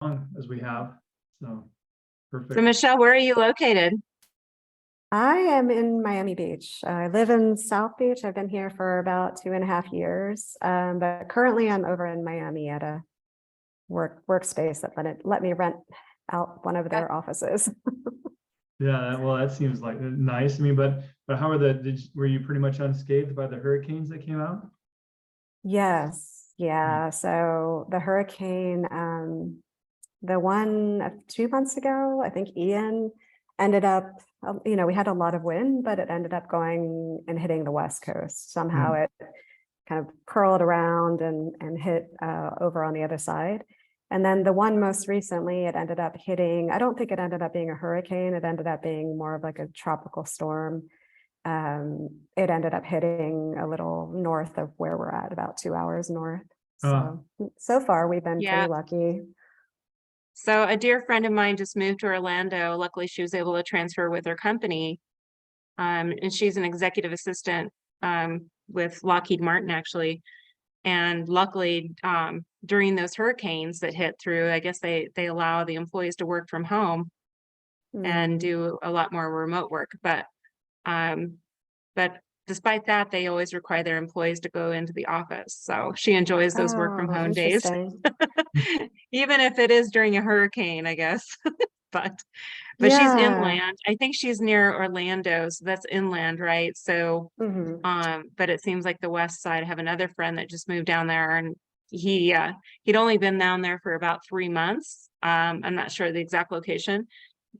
long as we have. So So perfect. Michelle, where are you located? I am in Miami Beach. I live in South Beach. I've been here for about 2.5 years, but currently I'm over in Miami at a workspace that let me rent out one of their offices. Yeah, well, that seems like nice. I mean, but how are were you pretty much unscathed by the hurricanes that came out? Yes, yeah. So the hurricane, the one 2 months ago, I think Ian ended up, we had a lot of wind, but it ended up going and hitting the West Coast. Somehow it kind of curled around and hit over on the other side. And then the one most recently, it ended up hitting, I don't think it ended up being a hurricane. It ended up being more of like a tropical storm. It ended up hitting a little north of where we're at, about 2 hours north. So far we've been pretty lucky. So a dear friend of mine just moved to Orlando. Luckily, she was able to transfer with her company. And she's an executive assistant with Lockheed Martin, actually. And luckily, during those hurricanes that hit through, I guess they allow the employees to work from home and do a lot more remote work. But despite that, they always require their employees to go into the office. So she enjoys those work from home days, even if it is during a hurricane, I guess. But she's inland. I think she's near Orlando, so that's inland, right? So, but it seems like the west side. I have another friend that just moved down there, and he'd only been down there for about 3 months. I'm not sure the exact location,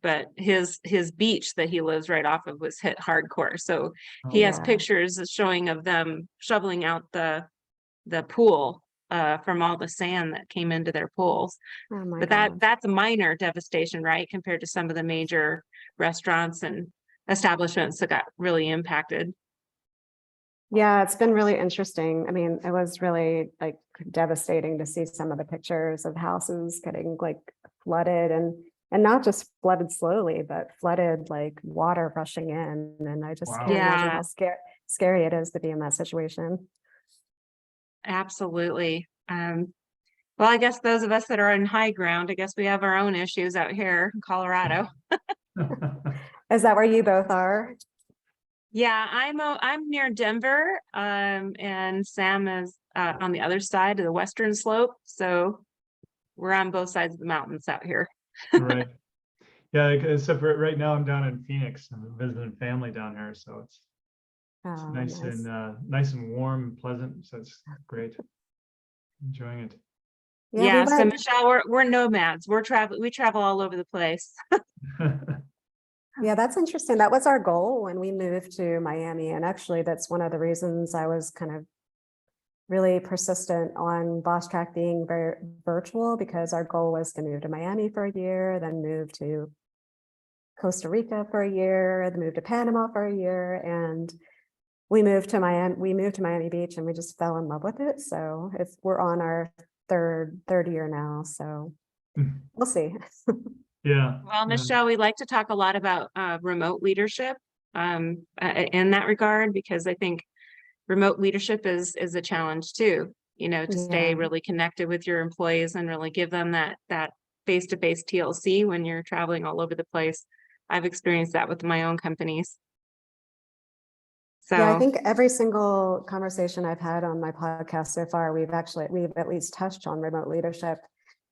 but his beach that he lives right off of was hit hardcore. So he has pictures showing of them shoveling out the pool from all the sand that came into their pools. But that's a minor devastation, right? Compared to some of the major restaurants and establishments that got really impacted. Yeah, it's been really interesting. I mean, it was really like devastating to see some of the pictures of houses getting like flooded and not just flooded slowly, but flooded like water rushing in. And I just can't imagine how scary it is to be in that situation. Absolutely. Well, I guess those of us that are in high ground, I guess we have our own issues out here in Colorado. Is that where you both are? Yeah, I'm near Denver, and Sam is on the other side of the western slope. So we're on both sides of the mountains out here. Right. Yeah, except for right now I'm down in Phoenix. I'm visiting family down here, so it's nice and warm and pleasant. So it's great. Enjoying it. Yeah, so Michelle, we're nomads. We travel all over the place. Yeah, that's interesting. That was our goal when we moved to Miami. And actually, that's one of the reasons I was kind of really persistent on BossTrack being very virtual, because our goal was to move to Miami for a year, then move to Costa Rica for a year, then move to Panama for a year. And we moved to Miami Beach and we just fell in love with it. So we're on our third year now. So we'll see. Yeah. Well, Michelle, we like to talk a lot about remote leadership in that regard, because I think remote leadership is a challenge too, to stay really connected with your employees and really give them that face-to-face TLC when you're traveling all over the place. I've experienced that with my own companies. So yeah, I think every single conversation I've had on my podcast so far, we've at least touched on remote leadership.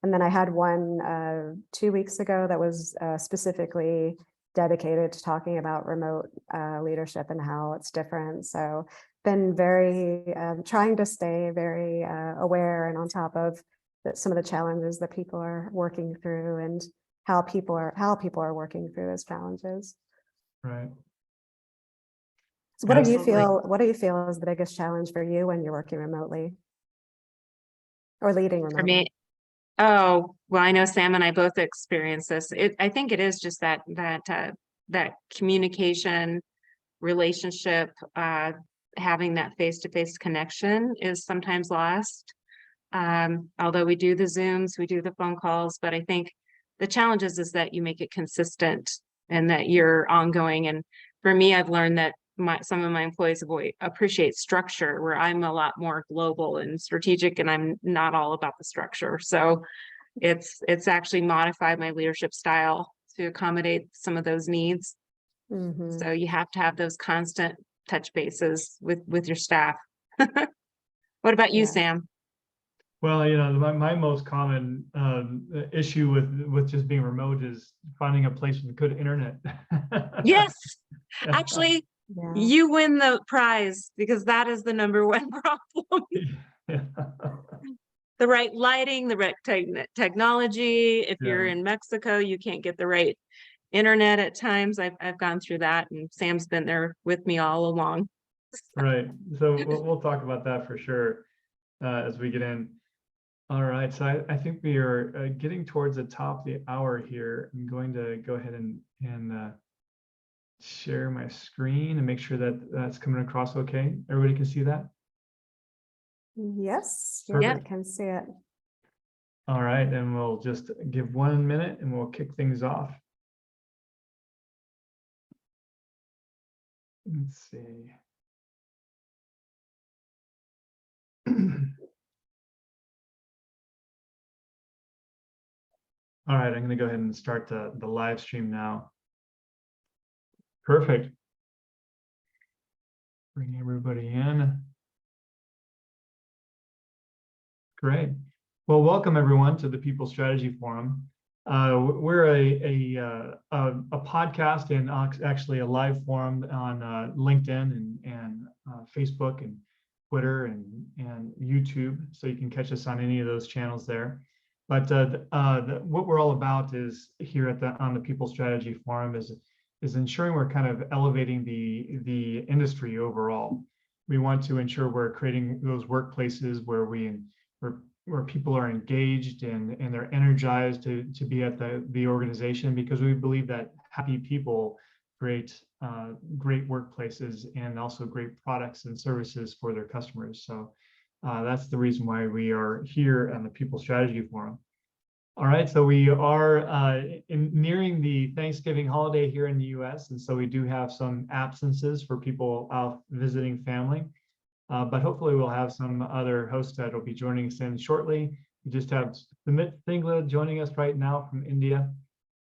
And then I had one 2 weeks ago that was specifically dedicated to talking about remote leadership and how it's different. So been very trying to stay very aware and on top of some of the challenges that people are working through and how people are working through those challenges. Right. So what do you feel is the biggest challenge for you when you're working remotely or leading remotely? For me, oh, well, I know Sam and I both experienced this. I think it is just that communication, relationship, having that face-to-face connection is sometimes lost. Although we do the Zooms, we do the phone calls, but I think the challenge is that you make it consistent and that you're ongoing. And for me, I've learned that some of my employees appreciate structure, where I'm a lot more global and strategic, and I'm not all about the structure. So it's actually modified my leadership style to accommodate some of those needs. So you have to have those constant touch bases with your staff. What about you, Sam? Well, you know, my most common issue with just being remote is finding a place with good internet. Yes, actually, you win the prize because that is the #1 problem. The right lighting, the right technology. If you're in Mexico, you can't get the right internet at times. I've gone through that, and Sam's been there with me all along. Right. So we'll talk about that for sure as we get in. All right. So I think we are getting towards the top of the hour here. I'm going to go ahead and share my screen and make sure that that's coming across okay. Everybody can see that? Yes, Perfect. I can see it. All right, and we'll just give 1 minute and we'll kick things off. Let's see. All right, I'm going to go ahead and start the live stream now. Perfect. Bring everybody in. Great. Well, welcome everyone to the People Strategy Forum. We're a podcast and actually a live forum on LinkedIn and Facebook and Twitter and YouTube, so you can catch us on any of those channels there. But what we're all about is here on the People Strategy Forum is ensuring we're kind of elevating the industry overall. We want to ensure we're creating those workplaces where people are engaged and they're energized to be at the organization, because we believe that happy people create great workplaces and also great products and services for their customers. So that's the reason why we are here on the People Strategy Forum. All right, so we are nearing the Thanksgiving holiday here in the US, and so we do have some absences for people out visiting family. But hopefully we'll have some other hosts that will be joining us in shortly. We just have Singla joining us right now from India.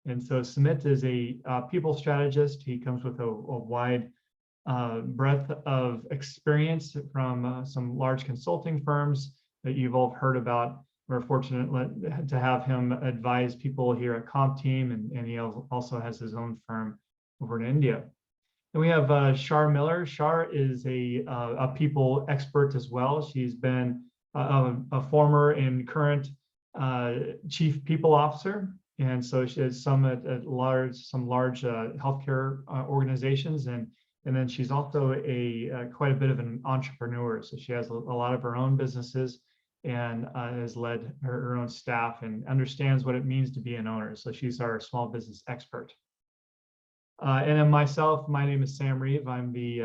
And so Sumit is a people strategist. He comes with a wide breadth of experience from some large consulting firms that you've all heard about. We're fortunate to have him advise people here at CompTeam, and he also has his own firm over in India. And we have Char Miller. Char is a people expert as well. She's been a former and current chief people officer, and so she has some large healthcare organizations, and then she's also quite a bit of an entrepreneur. So she has a lot of her own businesses and has led her own staff and understands what it means to be an owner. So she's our small business expert. And then myself, my name is Sam Reeve. I'm the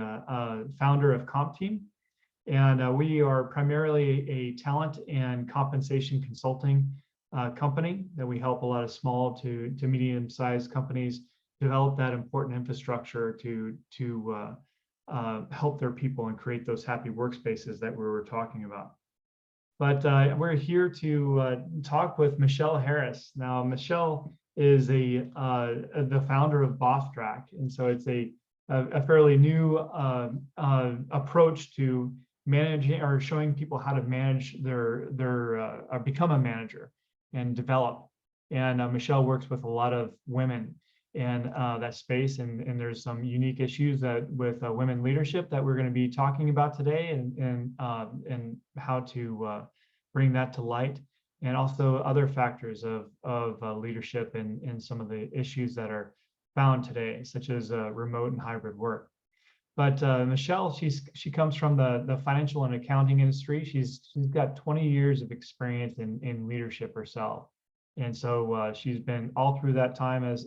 founder of CompTeam, and we are primarily a talent and compensation consulting company that we help a lot of small to medium-sized companies develop that important infrastructure to help their people and create those happy workspaces that we were talking about. But we're here to talk with Michelle Harris. Now, Michelle is the founder of BossTrack, and so it's a fairly new approach to managing or showing people how to manage their or become a manager and develop. And Michelle works with a lot of women in that space, and there's some unique issues with women leadership that we're going to be talking about today, and how to bring that to light, and also other factors of leadership and some of the issues that are found today, such as remote and hybrid work. But Michelle, she comes from the financial and accounting industry. She's got 20 years of experience in leadership herself. And so she's been all through that time, as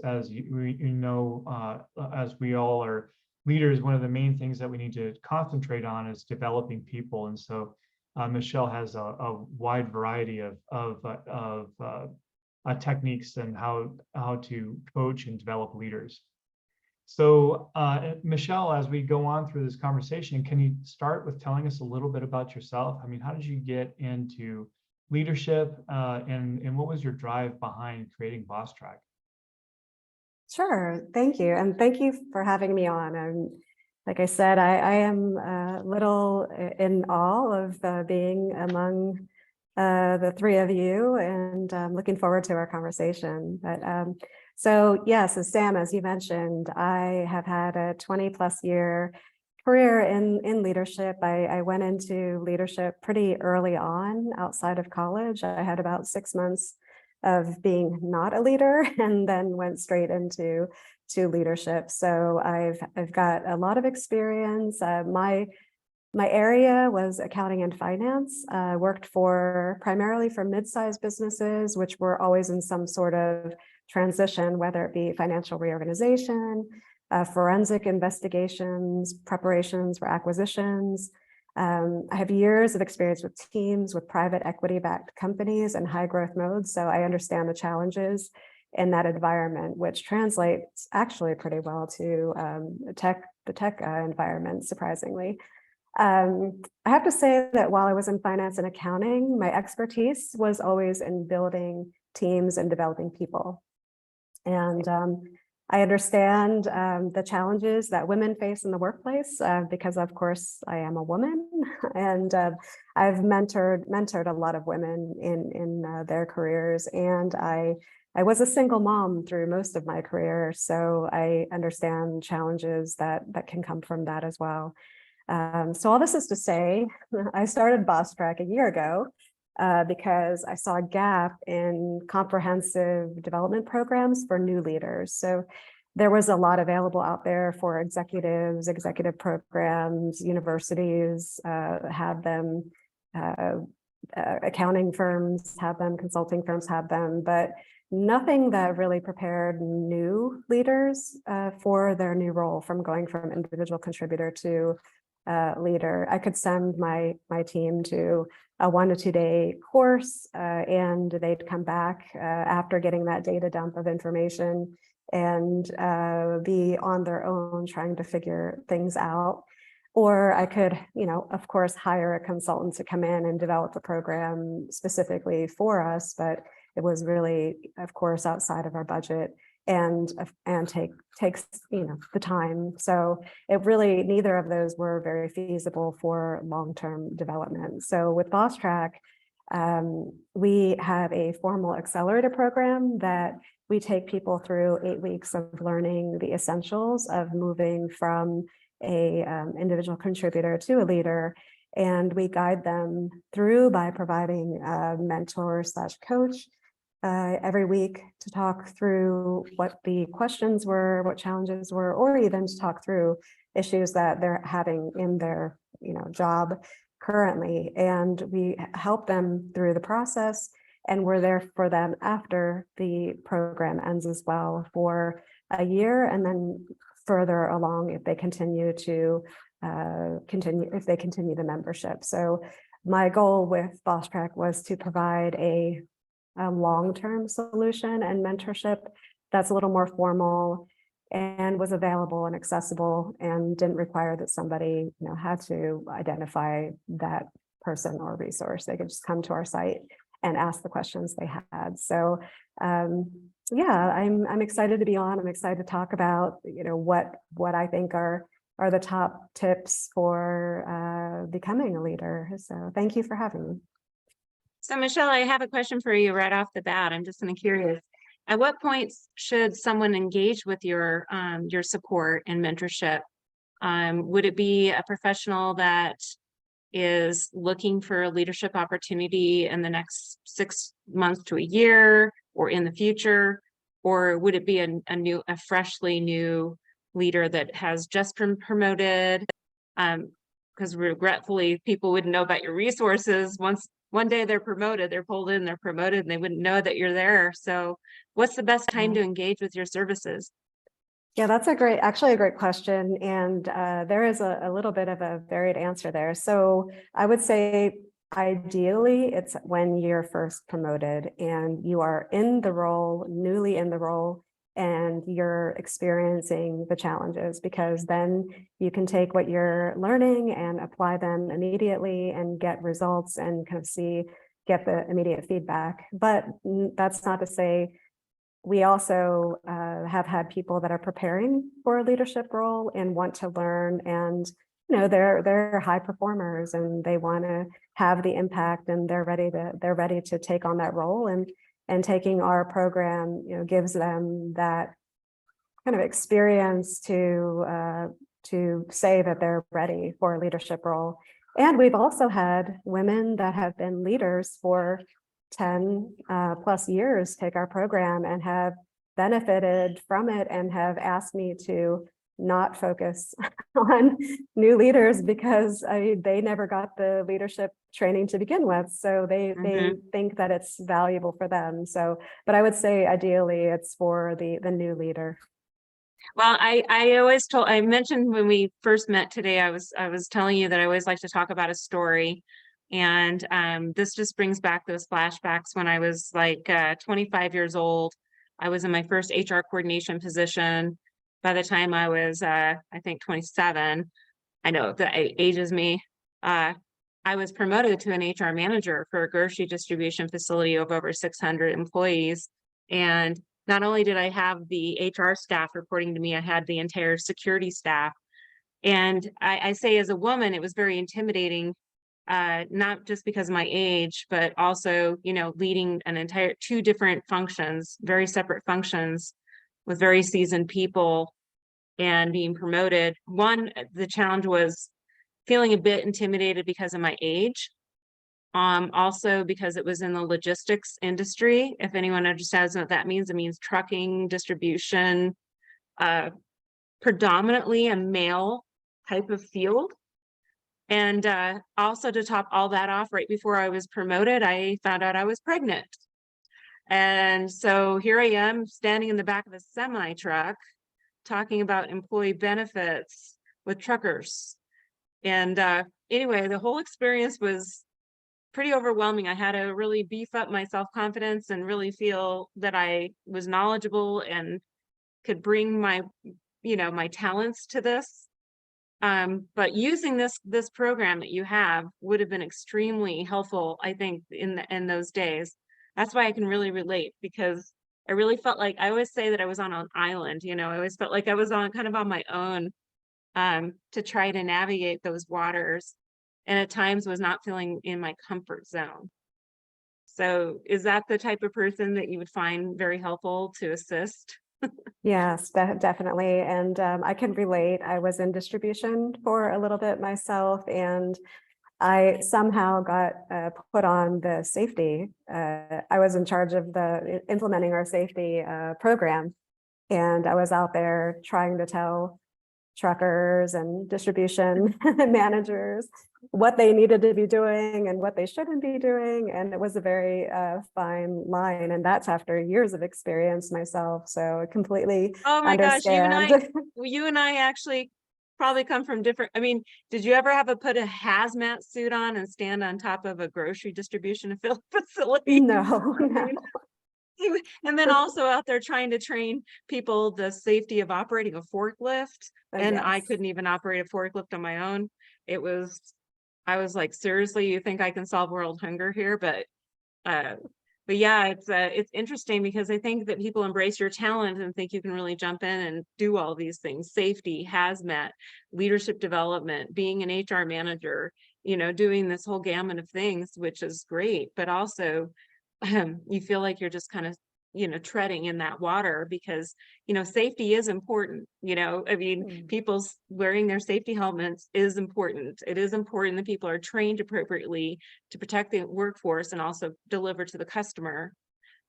we all are leaders, one of the main things that we need to concentrate on is developing people. And so Michelle has a wide variety of techniques and how to coach and develop leaders. So Michelle, as we go on through this conversation, can you start with telling us a little bit about yourself? I mean, how did you get into leadership, and what was your drive behind creating BossTrack? Sure, thank you. And thank you for having me on. And like I said, I am a little in awe of being among the three of you, and I'm looking forward to our conversation. But so yes, as Sam, as you mentioned, I have had a 20+ year career in leadership. I went into leadership pretty early on outside of college. I had about 6 months of being not a leader and then went straight into leadership. So I've got a lot of experience. My area was accounting and finance. I worked primarily for mid-sized businesses, which were always in some sort of transition, whether it be financial reorganization, forensic investigations, preparations for acquisitions. I have years of experience with teams with private equity-backed companies and high growth modes, so I understand the challenges in that environment, which translates actually pretty well to the tech environment, surprisingly. I have to say that while I was in finance and accounting, my expertise was always in building teams and developing people. And I understand the challenges that women face in the workplace because, of course, I am a woman, and I've mentored a lot of women in their careers, and I was a single mom through most of my career, so I understand challenges that can come from that as well. So all this is to say, I started BossTrack a year ago because I saw a gap in comprehensive development programs for new leaders. So there was a lot available out there for executives, executive programs, universities have them, accounting firms have them, consulting firms have them, but nothing that really prepared new leaders for their new role, from going from individual contributor to leader. I could send my team to a 1 to 2 day course and they'd come back after getting that data dump of information and be on their own trying to figure things out. Or I could, of course, hire a consultant to come in and develop a program specifically for us, but it was really, of course, outside of our budget and takes the time. So it really, neither of those were very feasible for long-term development. So with BossTrack, we have a formal accelerator program that we take people through 8 weeks of learning the essentials of moving from a individual contributor to a leader. And we guide them through by providing a mentor/coach every week to talk through what the questions were, what challenges were, or even to talk through issues that they're having in their job currently. And we help them through the process, and we're there for them after the program ends as well for a year, and then further along if they continue the membership. So my goal with BossTrack was to provide a long-term solution and mentorship that's a little more formal and was available and accessible and didn't require that somebody had to identify that person or resource. They could just come to our site and ask the questions they had. So yeah, I'm excited to be on. I'm excited to talk about what I think are the top tips for becoming a leader. So thank you for having me. So Michelle, I have a question for you right off the bat. I'm just kind of curious. At what points should someone engage with your support and mentorship? Would it be a professional that is looking for a leadership opportunity in the next 6 months to a year or in the future? Or would it be a freshly new leader that has just been promoted? Because regretfully, people wouldn't know about your resources. One day they're promoted, they're pulled in, they're promoted, and they wouldn't know that you're there. So what's the best time to engage with your services? Yeah, that's actually a great question. And there is a little bit of a varied answer there. So I would say, ideally, it's when you're first promoted and you are in the role, newly in the role, and you're experiencing the challenges, because then you can take what you're learning and apply them immediately and get results and kind of see get the immediate feedback. But that's not to say we also have had people that are preparing for a leadership role and want to learn, and they're high performers and they want to have the impact, and they're ready to take on that role, and taking our program gives them that kind of experience to say that they're ready for a leadership role. And we've also had women that have been leaders for 10 plus years take our program and have benefited from it, and have asked me to not focus on new leaders because they never got the leadership training to begin with. So they think that it's valuable for them. So, but I would say ideally it's for the new leader. Well, I mentioned when we first met today, I was telling you that I always like to talk about a story. And this just brings back those flashbacks when I was like 25 years old. I was in my first HR coordination position. By the time I was, I think 27, I know that ages me. I was promoted to an HR manager for a grocery distribution facility of over 600 employees. And not only did I have the HR staff reporting to me, I had the entire security staff. And I say as a woman, it was very intimidating, not just because of my age, but also, leading an entire 2 different functions, very separate functions with very seasoned people and being promoted. One, the challenge was feeling a bit intimidated because of my age. Also because it was in the logistics industry. If anyone understands what that means, it means trucking, distribution, predominantly a male type of field. And also to top all that off, right before I was promoted, I found out I was pregnant. And so here I am standing in the back of a semi truck talking about employee benefits with truckers. And anyway, the whole experience was pretty overwhelming. I had to really beef up my self-confidence and really feel that I was knowledgeable and could bring my, my talents to this. But using this program that you have would have been extremely helpful, I think, in those days. That's why I can really relate, because I really felt like, I always say that I was on an island, I always felt like I was kind of on my own to try to navigate those waters, and at times was not feeling in my comfort zone. So is that the type of person that you would find very helpful to assist? Yes, definitely. And I can relate. I was in distribution for a little bit myself, and I somehow got put on the safety. I was in charge of implementing our safety program, and I was out there trying to tell truckers and distribution managers what they needed to be doing and what they shouldn't be doing. And it was a very fine line. And that's after years of experience myself. So I completely Oh my understand. gosh, you and I actually probably come from different, did you ever put a hazmat suit on and stand on top of a grocery distribution facility? No. And then also out there trying to train people the safety of operating a forklift. And yes. I couldn't even operate a forklift on my own. I was like, seriously, you think I can solve world hunger here? But yeah, it's interesting, because I think that people embrace your talent and think you can really jump in and do all these things: safety, hazmat, leadership development, being an HR manager, doing this whole gamut of things, which is great. But also you feel like you're just kind of treading in that water, because safety is important. People wearing their safety helmets is important. It is important that people are trained appropriately to protect the workforce and also deliver to the customer.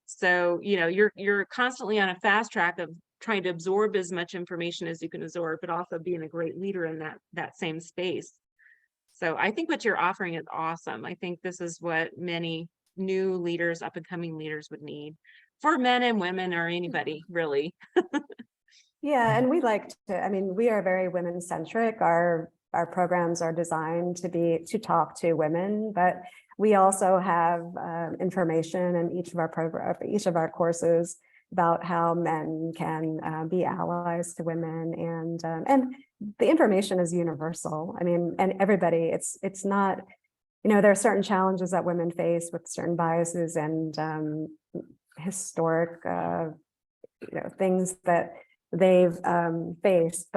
So you're constantly on a fast track of trying to absorb as much information as you can absorb, but also being a great leader in that same space. So I think what you're offering is awesome. I think this is what many new leaders, up and coming leaders, would need, for men and women, or anybody really. Yeah, and we like to, we are very women centric. Our programs are designed to talk to women, but we also have information in each of our courses about how men can be allies to women, and the information is universal. And everybody, it's not there are certain challenges that women face with certain biases and historic, things that they've faced.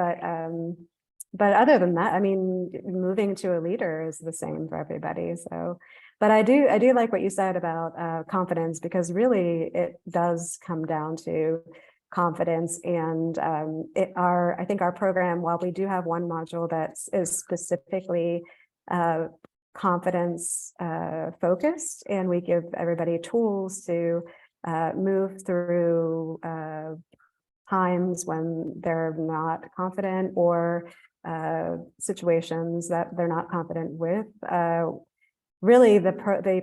But other than that, I mean, moving to a leader is the same for everybody. So, but I do like what you said about confidence, because really it does come down to confidence. And I think our program, while we do have one module that is specifically confidence focused, and we give everybody tools to move through times when they're not confident, or situations that they're not confident with. Really, the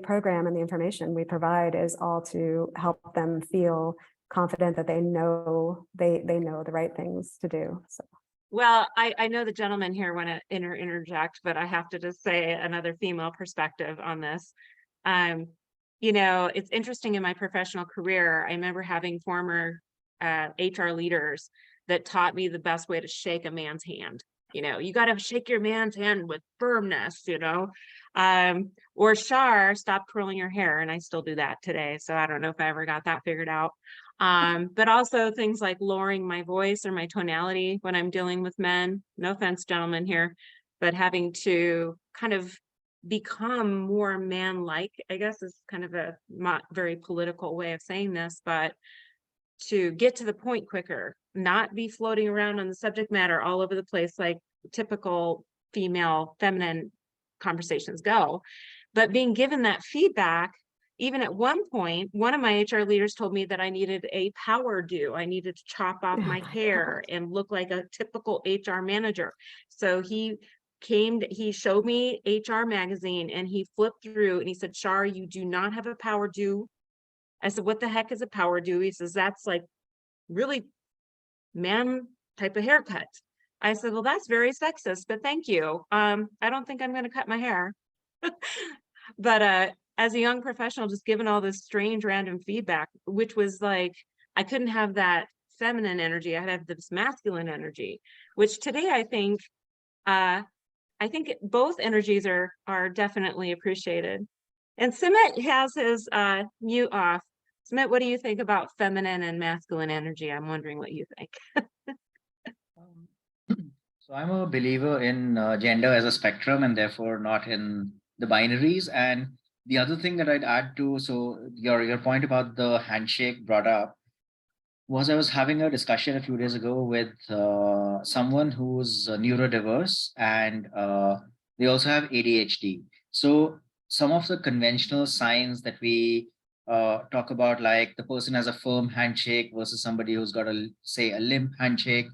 program and the information we provide is all to help them feel confident that they know the right things to do. So. Well, I know the gentleman here want to interject, but I have to just say another female perspective on this. It's interesting in my professional career. I remember having former HR leaders that taught me the best way to shake a man's hand. You got to shake your man's hand with firmness, or Char, stop curling your hair. And I still do that today. So I don't know if I ever got that figured out. But also things like lowering my voice or my tonality when I'm dealing with men. No offense, gentlemen here, but having to kind of become more man-like, I guess, is kind of a not very political way of saying this, but to get to the point quicker, not be floating around on the subject matter all over the place like typical feminine conversations go, but being given that feedback. Even at one point, one of my HR leaders told me that I needed a power do. I needed to chop off my hair and look like a typical HR manager. So he showed me HR magazine, and he flipped through and he said, Char, you do not have a power do. I said, what the heck is a power do? He says, that's like really man type of haircut. I said, well, that's very sexist, but thank you. I don't think I'm going to cut my hair. But as a young professional, just given all this strange random feedback, which was like, I couldn't have that feminine energy. I had to have this masculine energy, which today I think both energies are definitely appreciated. And Sumit has his mute off. Sumit, what do you think about feminine and masculine energy? I'm wondering what you think. So I'm a believer in gender as a spectrum, and therefore not in the binaries. And the other thing that I'd add to, so your point about the handshake brought up, was I was having a discussion a few days ago with someone who's neurodiverse, and they also have ADHD. So some of the conventional signs that we talk about, like the person has a firm handshake versus somebody who's got a limp handshake,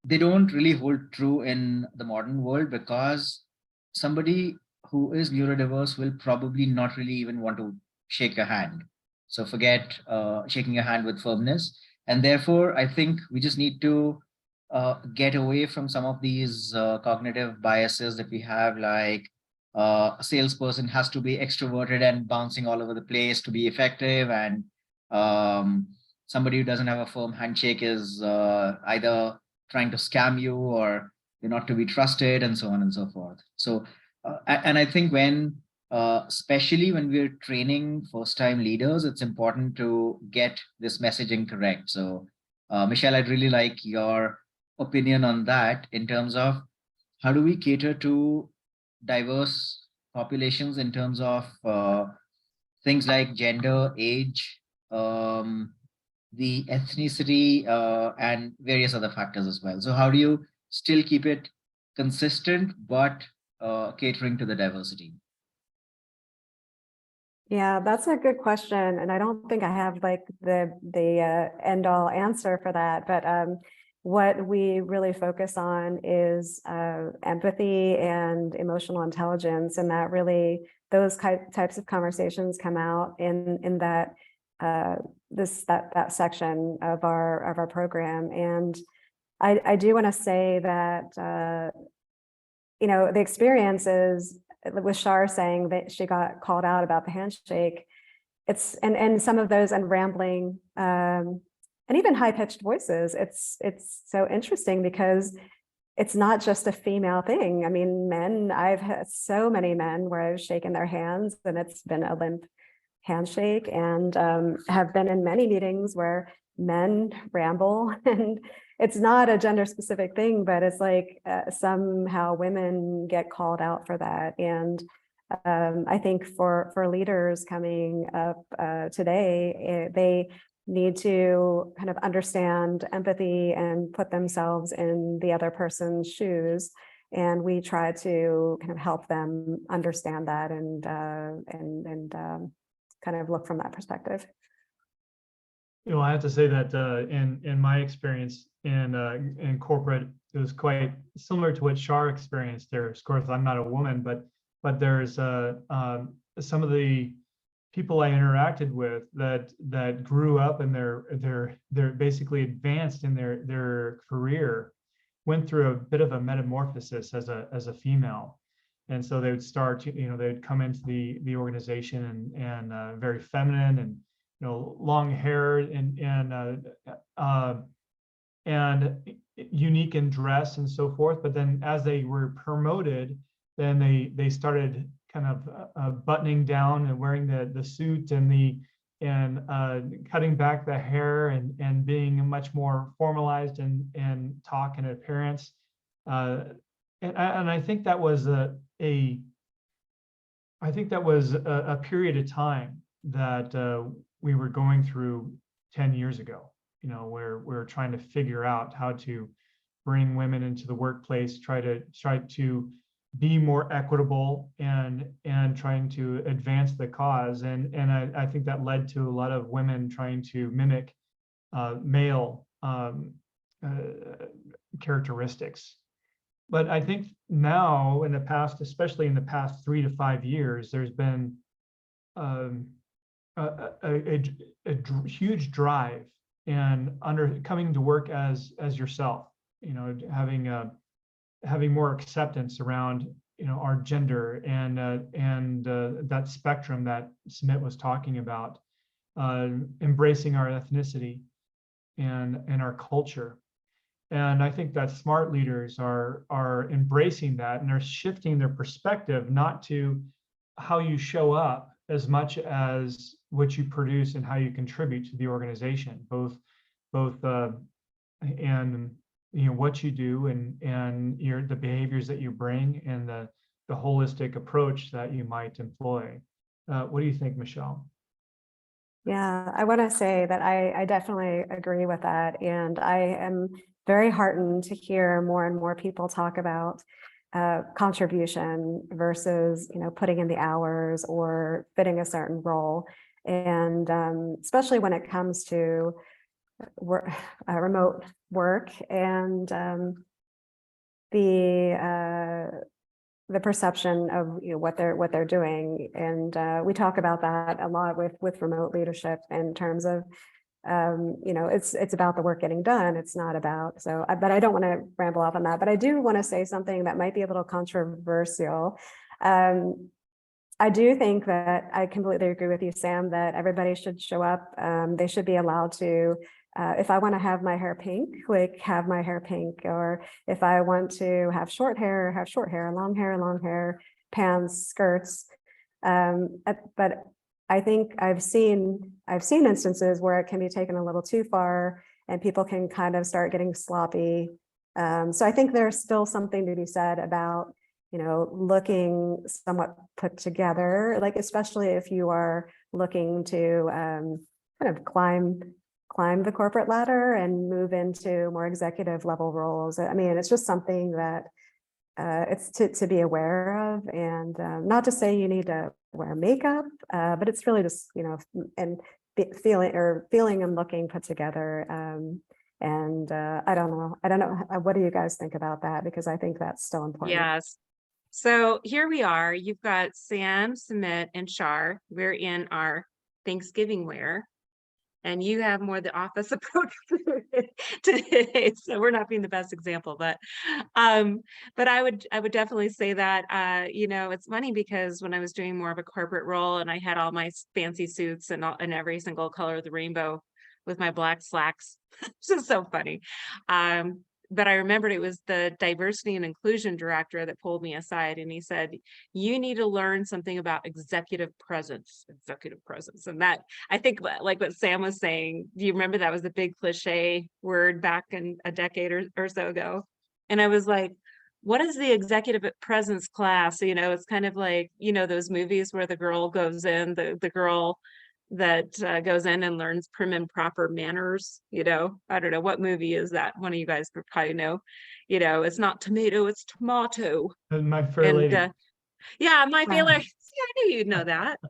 they don't really hold true in the modern world, because somebody who is neurodiverse will probably not really even want to shake your hand. So forget shaking your hand with firmness. And therefore, I think we just need to get away from some of these cognitive biases that we have, like a salesperson has to be extroverted and bouncing all over the place to be effective. And somebody who doesn't have a firm handshake is either trying to scam you, or they're not to be trusted, and so on and so forth. So, and I think especially when we're training first-time leaders, it's important to get this messaging correct. So, Michelle, I'd really like your opinion on that in terms of how do we cater to diverse populations in terms of things like gender, age, the ethnicity, and various other factors as well. So how do you still keep it consistent, but catering to the diversity? Yeah, that's a good question. And I don't think I have like the end all answer for that. But what we really focus on is empathy and emotional intelligence. And that really, those types of conversations come out in that that section of our program. And I do want to say that the experience is with Char saying that she got called out about the handshake. It's and some of those and rambling and even high-pitched voices. It's so interesting because it's not just a female thing. I mean, men, I've had so many men where I've shaken their hands and it's been a limp handshake, and have been in many meetings where men ramble, and it's not a gender specific thing, but it's like somehow women get called out for that. And I think for leaders coming up today, they need to kind of understand empathy and put themselves in the other person's shoes. And we try to kind of help them understand that and kind of look from that perspective. You know, I have to say that in my experience in corporate, it was quite similar to what Char experienced there. Of course, I'm not a woman, but there's some of the people I interacted with that grew up and they're basically advanced in their career, went through a bit of a metamorphosis as a female. And so they would start, they would come into the organization and very feminine and, long hair and unique in dress and so forth. But then as they were promoted, then they started kind of buttoning down and wearing the suit and cutting back the hair and being much more formalized in talk and appearance. And I think that was a period of time that we were going through 10 years ago, where we're trying to figure out how to bring women into the workplace, try to be more equitable and trying to advance the cause. And I think that led to a lot of women trying to mimic male characteristics. But I think now in the past, especially in the past 3 to 5 years, there's been a huge drive and coming to work as yourself, having more acceptance around our gender and that spectrum that Sumit was talking about, embracing our ethnicity and our culture. And I think that smart leaders are embracing that and are shifting their perspective, not to how you show up as much as what you produce and how you contribute to the organization, both and what you do and the behaviors that you bring and the holistic approach that you might employ. What do you think, Michelle? Yeah, I want to say that I definitely agree with that. And I am very heartened to hear more and more people talk about contribution versus, putting in the hours or fitting a certain role. And especially when it comes to remote work and the perception of what they're doing. And we talk about that a lot with remote leadership in terms of it's about the work getting done. It's not about, but I don't want to ramble off on that, but I do want to say something that might be a little controversial. I do think that I completely agree with you, Sam, that everybody should show up. They should be allowed to, if I want to have my hair pink, have my hair pink, or if I want to have short hair, long hair, pants, skirts. But I think I've seen instances where it can be taken a little too far and people can kind of start getting sloppy. So I think there's still something to be said about, looking somewhat put together, like especially if you are looking to kind of climb the corporate ladder and move into more executive level roles. I mean, it's just something that it's to be aware of, and not to say you need to wear makeup, but it's really just, and feeling and looking put together. And I don't know. What do you guys think about that? Because I think that's still important. Yes. So here we are. You've got Sam, Sumit, and Char. We're in our Thanksgiving wear, and you have more the office approach today. So we're not being the best example, but I would definitely say that it's funny because when I was doing more of a corporate role and I had all my fancy suits and every single color of the rainbow with my black slacks, it's just so funny. but I remembered it was the diversity and inclusion director that pulled me aside, and he said, you need to learn something about executive presence. And that, I think, like what Sam was saying, do you remember that was a big cliche word back in a decade or so ago? And I was like, what is the executive presence class? You know, it's kind of like, you know, those movies where the girl goes in, the girl that goes in and learns prim and proper manners. You know, I don't know, what movie is that? One of you guys would probably know. You know, it's not tomato, it's tomato. My Fair And Lady. yeah, my feeling. See, I knew you'd know that.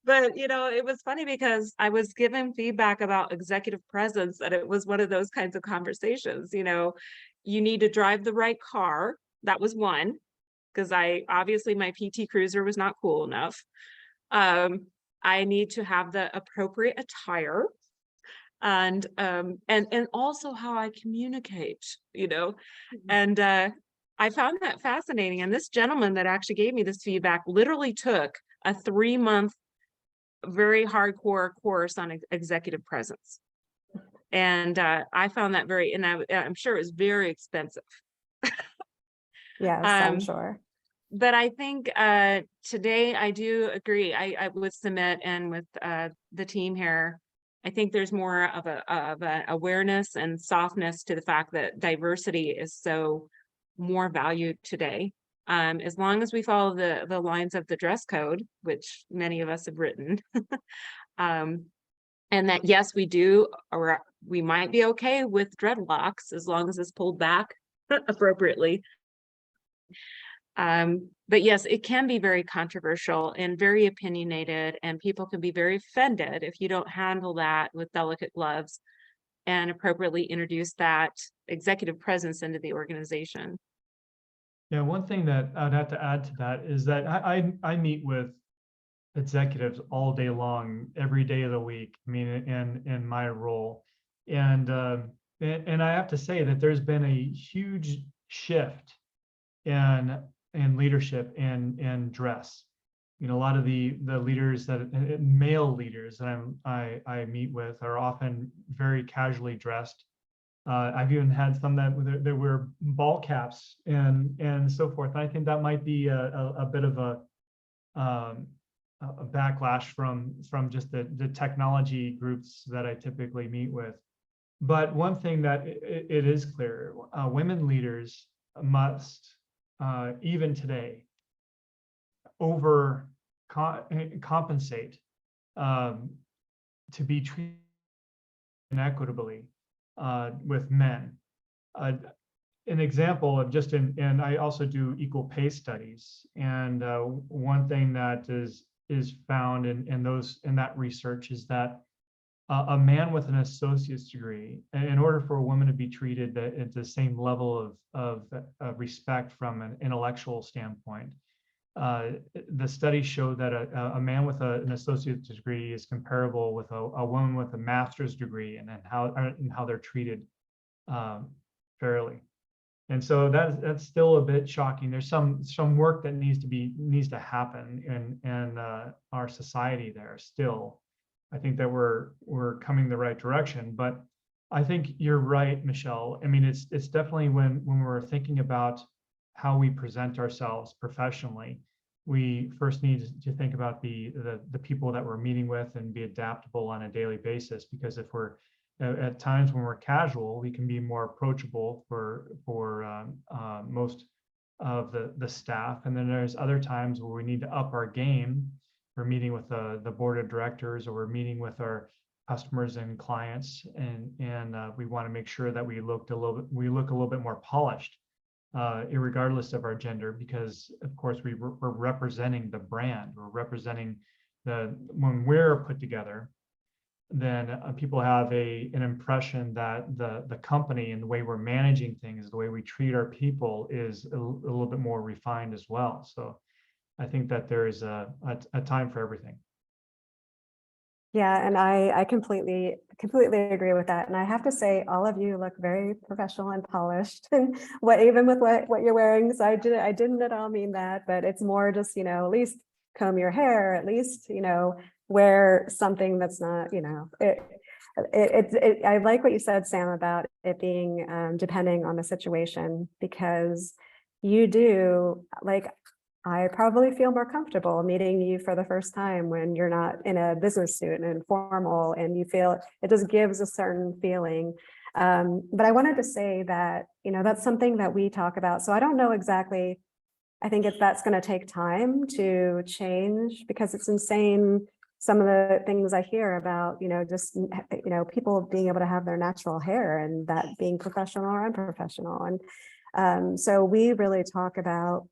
But, you know, it was funny because I was given feedback about executive presence, and it was one of those kinds of conversations. You know, you need to drive the right car. That was one, because obviously my PT Cruiser was not cool enough. I need to have the appropriate attire, and also how I communicate, you know. And I found that fascinating. And this gentleman that actually gave me this feedback literally took a 3-month very hardcore course on executive presence. And I found that and I'm sure it was very expensive. Yes, I'm sure. But I think today I do agree. I would Sumit and with the team here. I think there's more of a awareness and softness to the fact that diversity is so more valued today. As long as we follow the lines of the dress code, which many of us have written, and that yes, we do, or we might be okay with dreadlocks as long as it's pulled back appropriately. But yes, it can be very controversial and very opinionated, and people can be very offended if you don't handle that with delicate gloves and appropriately introduce that executive presence into the organization. Yeah, one thing that I'd have to add to that is that I meet with executives all day long, every day of the week. I mean, in my role, and I have to say that there's been a huge shift in leadership and dress. You know, a lot of the leaders male leaders that I meet with are often very casually dressed. I've even had some that wear ball caps and so forth. And I think that might be a bit of a backlash from just the technology groups that I typically meet with. But one thing that it is clear, women leaders must, even today, compensate to be treated inequitably with men. An example of and I also do equal pay studies, and one thing that is found in that research is that a man with an associate's degree, in order for a woman to be treated at the same level of respect from an intellectual standpoint, the studies show that a man with an associate's degree is comparable with a woman with a master's degree, and how they're treated fairly. And so that's still a bit shocking. There's some work that needs to happen in our society there still. I think that we're coming the right direction, but I think you're right, Michelle. I mean, it's definitely when we're thinking about how we present ourselves professionally, we first need to think about the people that we're meeting with and be adaptable on a daily basis. Because if we're at times when we're casual, we can be more approachable for most of the staff, and then there's other times where we need to up our game. We're meeting with the board of directors, or we're meeting with our customers and clients, and we want to make sure that we look a little bit more polished, irregardless of our gender, because of course we're representing the brand. We're representing when we're put together, then people have an impression that the company and the way we're managing things, the way we treat our people, is a little bit more refined as well. So I think that there is a time for everything. Yeah, and I completely agree with that. And I have to say, all of you look very professional and polished, and even with what you're wearing. So I didn't at all mean that, but it's more just, at least comb your hair, at least, wear something that's not, I like what you said, Sam, about it being depending on the situation, because you do, like, I probably feel more comfortable meeting you for the first time when you're not in a business suit and informal, and you feel it just gives a certain feeling. But I wanted to say that, that's something that we talk about. So I don't know exactly. I think that's going to take time to change, because it's insane. Some of the things I hear about, just, people being able to have their natural hair and that being professional or unprofessional. And so we really talk about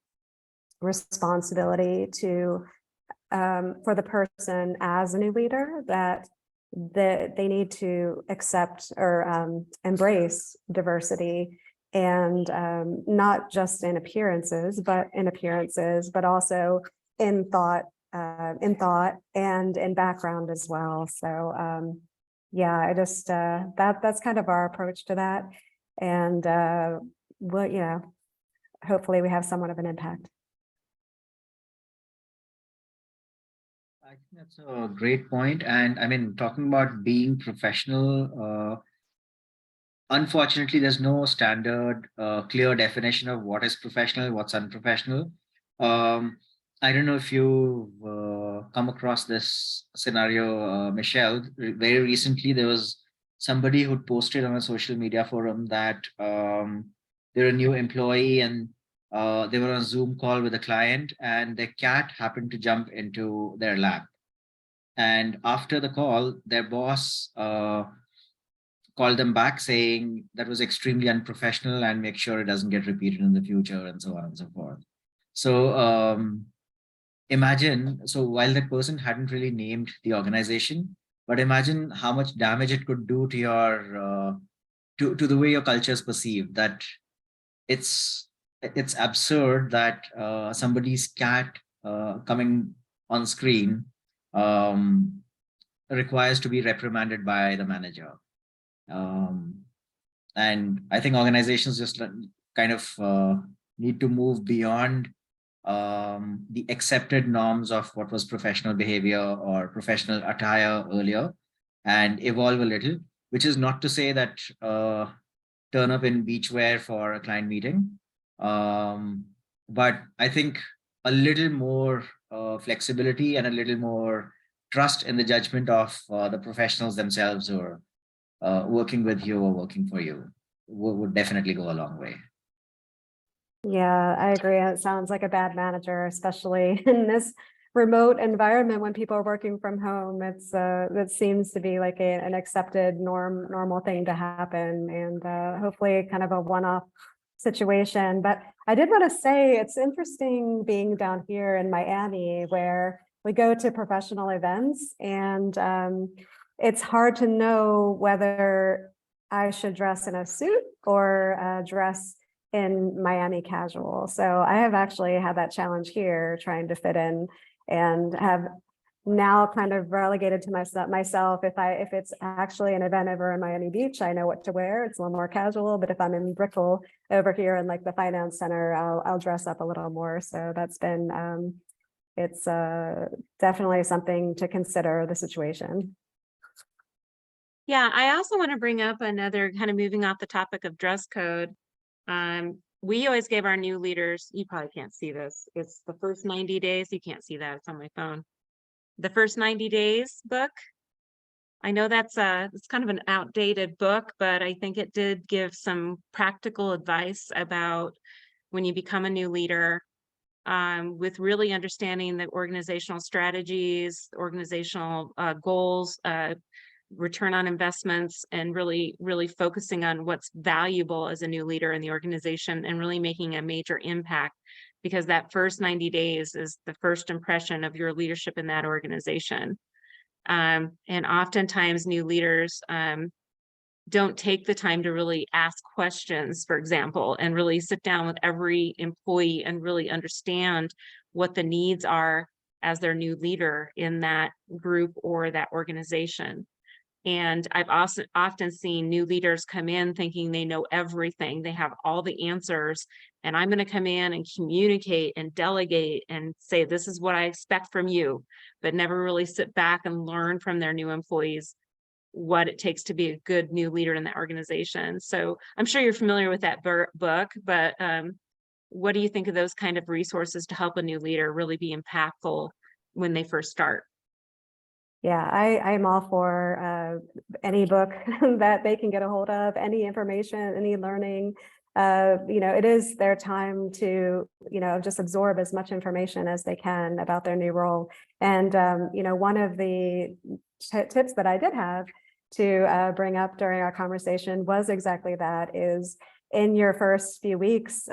responsibility to for the person as a new leader, that they need to accept or embrace diversity, and not just in appearances, but also in thought and in background as well. So yeah, I just that's kind of our approach to that, and hopefully we have somewhat of an impact. I think that's a great point. And I mean, talking about being professional, unfortunately, there's no standard, clear definition of what is professional, what's unprofessional. I don't know if you've come across this scenario, Michelle. Very recently, there was somebody who posted on a social media forum that they're a new employee, and they were on a Zoom call with a client, and their cat happened to jump into their lap. And after the call, their boss called them back saying that was extremely unprofessional, and make sure it doesn't get repeated in the future, and so on and so forth. So imagine, so while that person hadn't really named the organization, but imagine how much damage it could do to your to the way your culture is perceived. That it's absurd that somebody's cat coming on screen requires to be reprimanded by the manager. And I think organizations just kind of need to move beyond the accepted norms of what was professional behavior or professional attire earlier, and evolve a little, which is not to say that turn up in beachwear for a client meeting. But I think a little more flexibility and a little more trust in the judgment of the professionals themselves, or working with you or working for you, would definitely go a long way. Yeah, I agree. It sounds like a bad manager, especially in this remote environment when people are working from home. It's that seems to be like an accepted normal thing to happen, and hopefully kind of a one-off situation. But I did want to say it's interesting being down here in Miami, where we go to professional events, and it's hard to know whether I should dress in a suit or dress in Miami casual. So I have actually had that challenge here, trying to fit in, and have now kind of relegated to myself. If it's actually an event over in Miami Beach, I know what to wear. It's a little more casual. But if I'm in Brickell over here in like the finance center, I'll dress up a little more. So that's been it's definitely something to consider, the situation. Yeah, I also want to bring up another kind of moving off the topic of dress code. We always gave our new leaders, you probably can't see this, it's the first 90 days. You can't see that, it's on my phone. The first 90 days book. I know that's it's kind of an outdated book, but I think it did give some practical advice about when you become a new leader, with really understanding the organizational strategies, organizational goals, return on investments, and really focusing on what's valuable as a new leader in the organization, and really making a major impact, because that first 90 days is the first impression of your leadership in that organization. And oftentimes new leaders don't take the time to really ask questions, for example, and really sit down with every employee and really understand what the needs are as their new leader in that group or that organization. And I've also often seen new leaders come in thinking they know everything, they have all the answers, and I'm going to come in and communicate and delegate and say, this is what I expect from you, but never really sit back and learn from their new employees what it takes to be a good new leader in that organization. So I'm sure you're familiar with that book, but what do you think of those kind of resources to help a new leader really be impactful when they first start? Yeah, I'm all for any book that they can get a hold of, any information, any learning. It is their time to, just absorb as much information as they can about their new role. And, one of the tips that I did have to bring up during our conversation was exactly that, is in your first few weeks,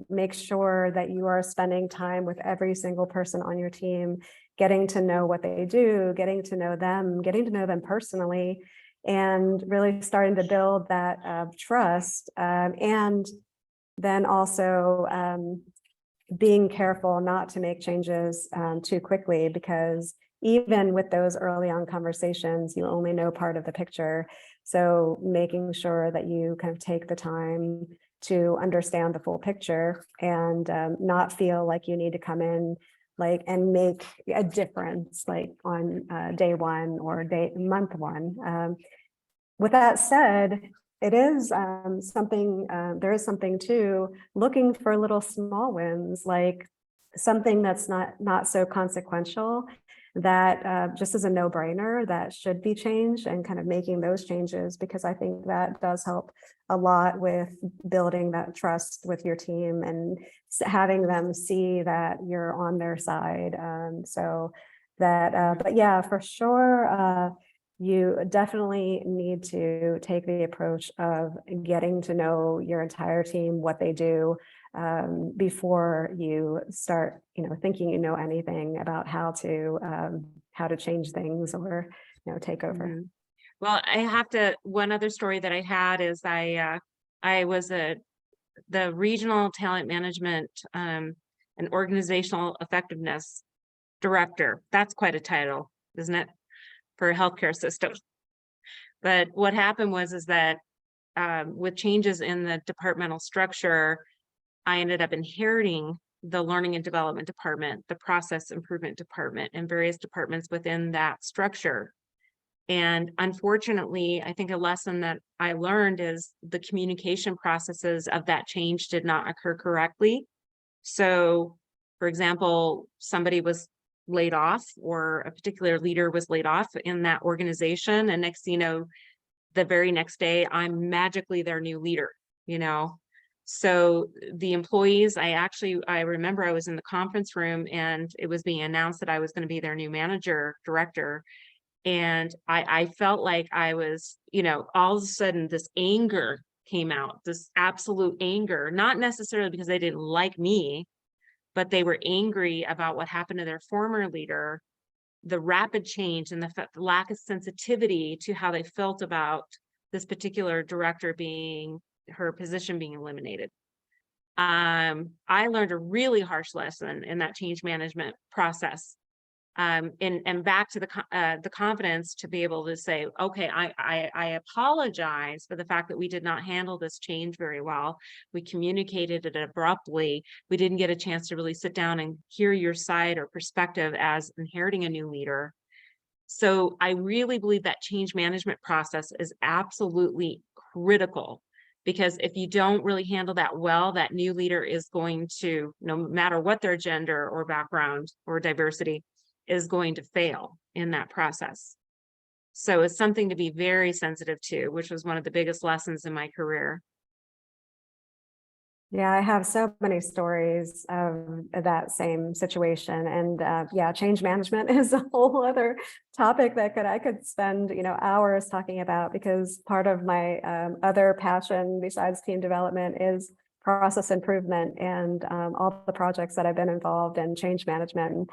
make sure that you are spending time with every single person on your team, getting to know what they do, getting to know them personally, and really starting to build that trust. And then also being careful not to make changes too quickly, because even with those early on conversations, you only know part of the picture. So making sure that you kind of take the time to understand the full picture and not feel like you need to come in and make a difference on day one or month one. With that said, it is there is something to looking for little small wins, like something that's not so consequential, that just is a no-brainer that should be changed, and kind of making those changes, because I think that does help a lot with building that trust with your team and having them see that you're on their side. But yeah, for sure, you definitely need to take the approach of getting to know your entire team, what they do, before you start, thinking anything about how to change things or take over. Mm-hmm. Well, one other story that I had is I was the regional talent management and organizational effectiveness director. That's quite a title, isn't it, for a healthcare system? But what happened is that with changes in the departmental structure, I ended up inheriting the learning and development department, the process improvement department, and various departments within that structure. And unfortunately, I think a lesson that I learned is the communication processes of that change did not occur correctly. So, for example, somebody was laid off, or a particular leader was laid off in that organization, and next thing you know, the very next day, I'm magically their new leader, So the employees, I remember I was in the conference room and it was being announced that I was going to be their new director. And I felt like I was, all of a sudden this anger came out, this absolute anger, not necessarily because they didn't like me, but they were angry about what happened to their former leader, the rapid change and the lack of sensitivity to how they felt about this particular director her position being eliminated. I learned a really harsh lesson in that change management process. And back to the confidence to be able to say, okay, I apologize for the fact that we did not handle this change very well. We communicated it abruptly. We didn't get a chance to really sit down and hear your side or perspective as inheriting a new leader. So I really believe that change management process is absolutely critical, because if you don't really handle that well, that new leader is going to, no matter what their gender or background or diversity, is going to fail in that process. So it's something to be very sensitive to, which was one of the biggest lessons in my career. Yeah, I have so many stories of that same situation. And yeah, change management is a whole other topic that I could spend, hours talking about, because part of my other passion besides team development is process improvement, and all the projects that I've been involved in change management. And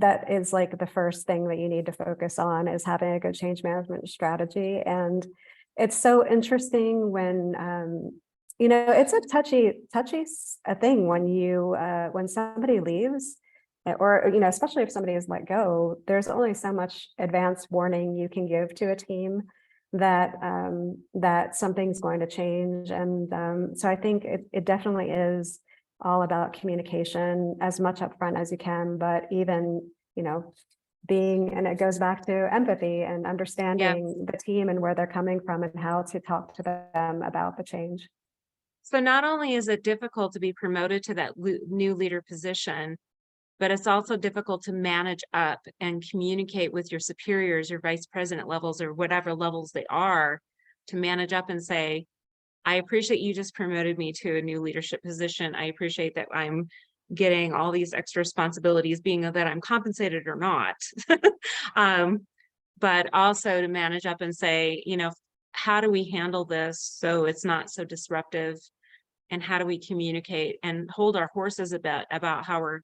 that is the first thing that you need to focus on, is having a good change management strategy. And it's so interesting when, it's a touchy thing when somebody leaves, or, especially if somebody is let go. There's only so much advance warning you can give to a team that something's going to change. And so I think it definitely is all about communication, as much upfront as you can, but even, and it goes back to empathy and understanding the team and where they're coming from and how to talk to them about the change. So not only is it difficult to be promoted to that new leader position, but it's also difficult to manage up and communicate with your superiors, your vice president levels, or whatever levels they are, to manage up and say, I appreciate you just promoted me to a new leadership position. I appreciate that I'm getting all these extra responsibilities, being that I'm compensated or not. But also to manage up and say, you know, how do we handle this so it's not so disruptive? And how do we communicate and hold our horses a bit about how we're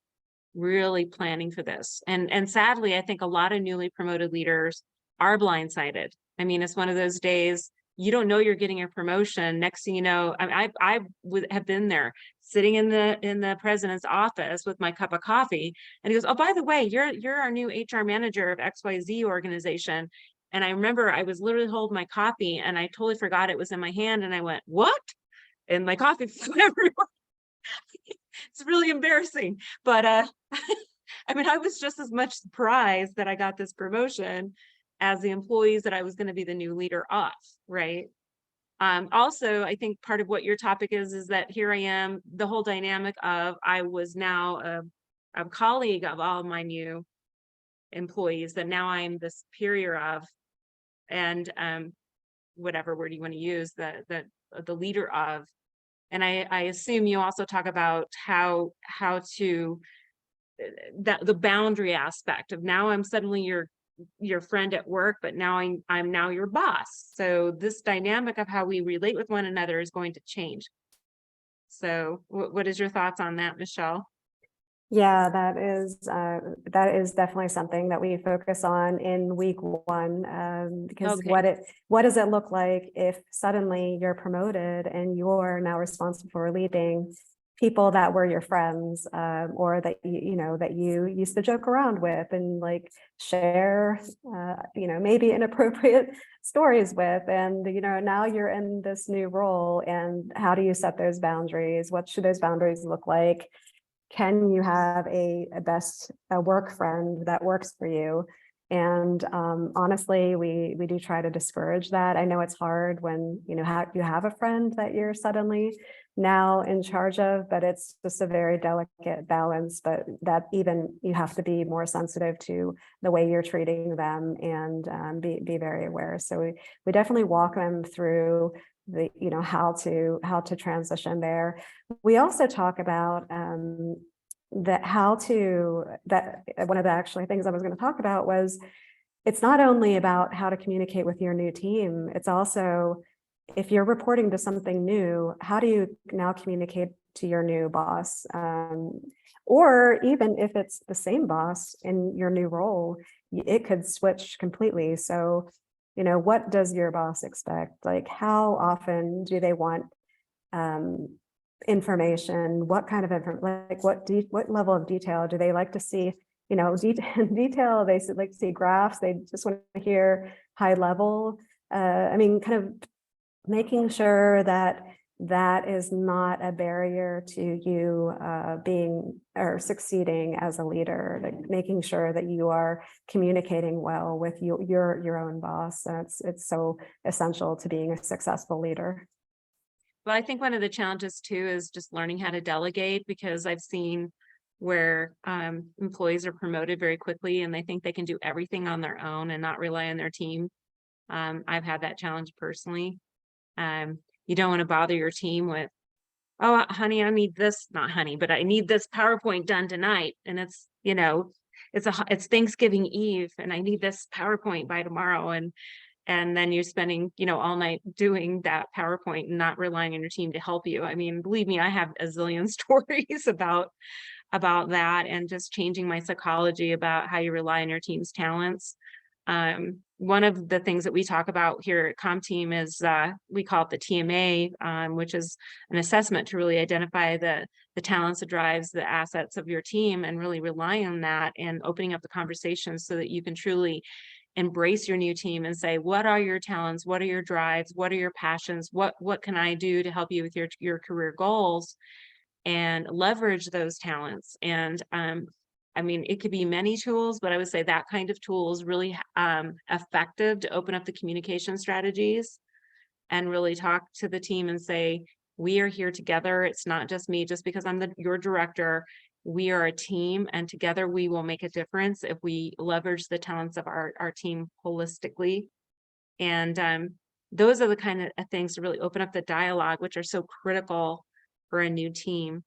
really planning for this? And sadly, I think a lot of newly promoted leaders are blindsided. I mean, it's one of those days you don't know you're getting a promotion. Next thing you know, I would have been there sitting in the president's office with my cup of coffee, and he goes, "Oh, by the way, you're our new HR manager of XYZ organization." And I remember I was literally holding my coffee, and I totally forgot it was in my hand, and I went, "What?" And my coffee flew everywhere. It's really embarrassing, but I mean, I was just as much surprised that I got this promotion as the employees that I was going to be the new leader of, right? Also, I think part of what your topic is that here I am, the whole dynamic of I was now a colleague of all my new employees that now I'm the superior of, and whatever word you want to use, the leader of. And I assume you also talk about how to the boundary aspect of now I'm suddenly your friend at work, but now I'm now your boss. So this dynamic of how we relate with one another is going to change. So what is your thoughts on that, Michelle? Yeah, that is definitely something that we focus on in week one, because what does it look like if suddenly you're promoted and you're now responsible for leading people that were your friends, or that that you used to joke around with and like share maybe inappropriate stories with, and now you're in this new role, and how do you set those boundaries? What should those boundaries look like? Can you have a work friend that works for you? And honestly, we do try to discourage that. I know it's hard when you have a friend that you're suddenly now in charge of, but it's just a very delicate balance. But that even you have to be more sensitive to the way you're treating them, and be very aware. So we definitely walk them through the how to transition there. We also talk about that one of the actually things I was going to talk about was it's not only about how to communicate with your new team, it's also if you're reporting to something new, how do you now communicate to your new boss? Or even if it's the same boss in your new role, it could switch completely. So what does your boss expect? Like, how often do they want information? What kind of information? Like, what level of detail do they like to see? Detail. They like to see graphs. They just want to hear high level. Kind of making sure that is not a barrier to you being or succeeding as a leader, like making sure that you are communicating well with your own boss. It's so essential to being a successful leader. Well, I think one of the challenges too is just learning how to delegate, because I've seen where employees are promoted very quickly and they think they can do everything on their own and not rely on their team. I've had that challenge personally. You don't want to bother your team with, "Oh, honey, I need this," not honey, but I need this PowerPoint done tonight. And it's, it's Thanksgiving Eve and I need this PowerPoint by tomorrow. And then you're spending, all night doing that PowerPoint and not relying on your team to help you. I mean, believe me, I have a zillion stories about that, and just changing my psychology about how you rely on your team's talents. One of the things that we talk about here at CompTeam is we call it the TMA, which is an assessment to really identify the talents, the drives, the assets of your team, and really rely on that and opening up the conversation so that you can truly embrace your new team and say, what are your talents? What are your drives? What are your passions? What can I do to help you with your career goals, and leverage those talents? And I mean, it could be many tools, but I would say that kind of tool is really effective to open up the communication strategies and really talk to the team and say, we are here together. It's not just me, just because I'm your director. We are a team, and together we will make a difference if we leverage the talents of our team holistically. And those are the kind of things to really open up the dialogue, which are so critical for a new team.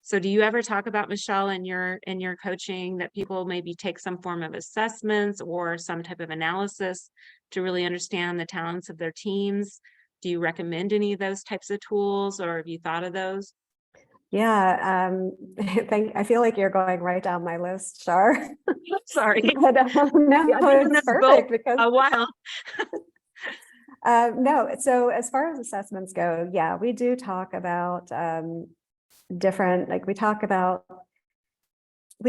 So do you ever talk about, Michelle, in your coaching, that people maybe take some form of assessments or some type of analysis to really understand the talents of their teams? Do you recommend any of those types of tools, or have you thought of those? Yeah, I feel like you're going right down my list, Char. Sorry. But, no, it's perfect because a while. no, so as far as assessments go, yeah, we do talk about different, like we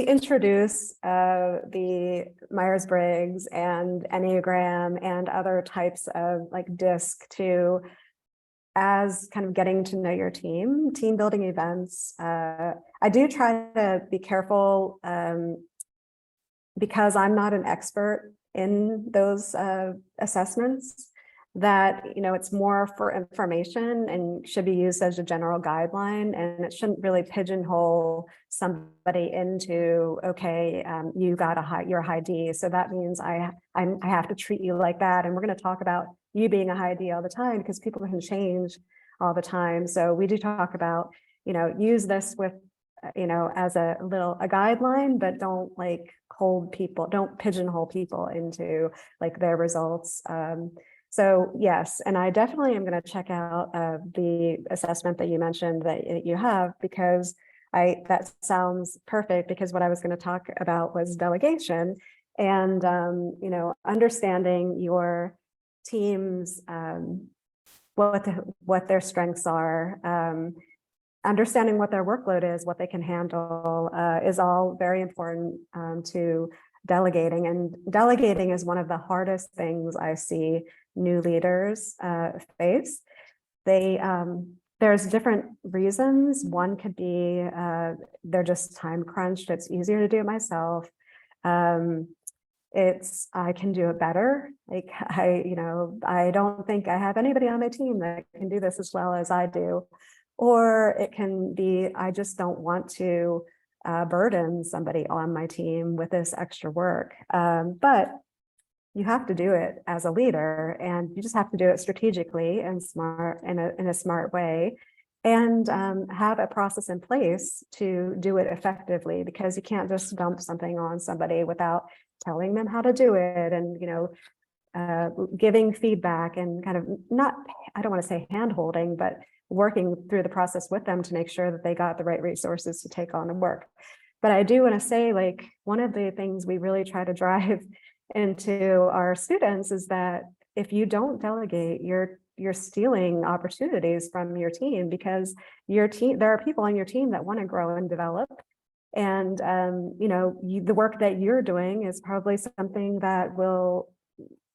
introduce the Myers-Briggs and Enneagram and other types of like DISC to as kind of getting to know your team building events. I do try to be careful because I'm not an expert in those assessments, that, you know, it's more for information and should be used as a general guideline, and it shouldn't really pigeonhole somebody into, okay, you got you're a high D, so that means I have to treat you like that. And we're going to talk about you being a high D all the time, because people can change all the time. So we do talk about, you know, use this with, you know, as a guideline, but don't like don't pigeonhole people into like their results. So yes, and I definitely am going to check out the assessment that you mentioned that you have, because that sounds perfect, because what I was going to talk about was delegation and, you know, understanding your team's, what their strengths are, understanding what their workload is, what they can handle, is all very important to delegating. And delegating is one of the hardest things I see new leaders face. There's different reasons. One could be they're just time crunched. It's easier to do it myself. I can do it better. Like I don't think I have anybody on my team that can do this as well as I do. Or it can be, I just don't want to burden somebody on my team with this extra work. But you have to do it as a leader, and you just have to do it strategically and in a smart way, and have a process in place to do it effectively, because you can't just dump something on somebody without telling them how to do it, and, you know, giving feedback and kind of I don't want to say hand-holding, but working through the process with them to make sure that they got the right resources to take on the work. But I do want to say, like, one of the things we really try to drive into our students is that if you don't delegate, you're stealing opportunities from your team, because there are people on your team that want to grow and develop. And, you know, the work that you're doing is probably something that will